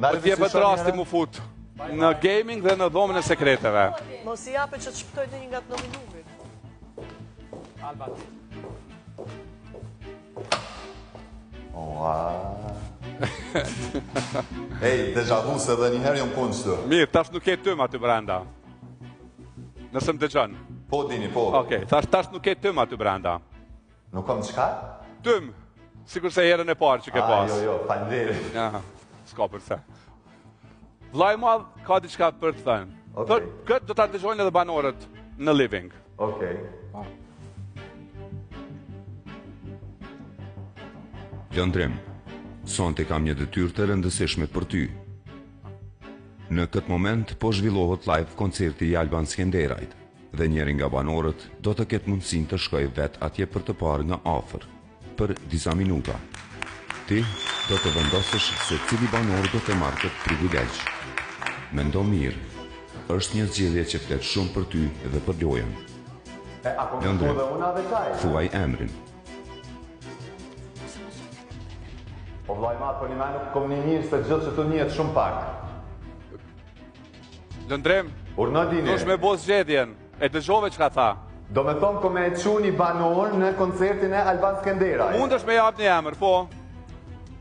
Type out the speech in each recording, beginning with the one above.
Po t'jepet rasti mu fut në gaming dhe në dhomën e sekreteve. Mos i jape që të shpëtoj një nga të nominumit. Ej, deja vu se dhe njëherë jom konë qëtë. Mirë, tash nuk ke tëm aty brenda. Nëse më dëgjon. Po, dini, po. Okej, tash nuk ke tëm aty brenda. Nuk kam qka? Tëm, sikur se herën e parë që ke pas. Jo, falënderit. Aha, s'ka përse. Vllai madh ka diçka për të thënë. Okej. Këtë do ta dëgjojnë edhe banorët në living. Okej. Lëndrim, sonte kam një detyrë të rëndësishme për ty. Në këtë moment po zhvillohet live koncerti i Alban Skenderajt dhe njëri nga banorët do të ketë mundësinë të shkojë vetë atje për të parë nga afër për disa minuta. Ti do të vendosësh se cili banor do të marrë këtë privilegj. Mendo mirë, është një zgjedhje që flet shumë për ty dhe për lojën. Lëndrim, thuaj emrin. O vllai madh, po një me nuk kom një mirë se gjithë që të njët shumë pak. Lëndrim, Urna dini. dush me bo zgjedhjen. E dëgjove çka tha. Do me thonë ko me e qu një banor në koncertin e Alban Skenderaj. Mundesh me jap një emër, po.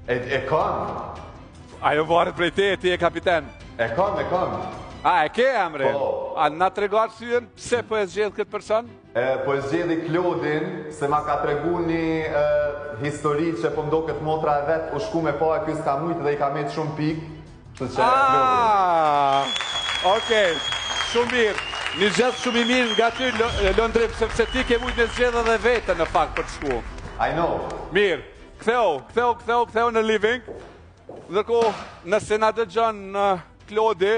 E kam. Ajo varet prej te, ti e kapiten. E kam. A, e ke emrin? Po. A, na trego arsyen pse po e zgjedh këtë person? Po e zgjedi Klodin, se ma ka tregu një histori që po mdo këtë motra e vetë, u shku me pa e kësë ka mujtë dhe i ka metë shumë pikë. Okej, shumë mirë. Një zgjedh shumë i mirë nga ty, Lëndrim, sepse ti ke mujtë me zgjedh edhe vete në fakt për të shku. I know. Mirë, ktheu në living. Ndërkohë, nëse na dëgjon Klodi,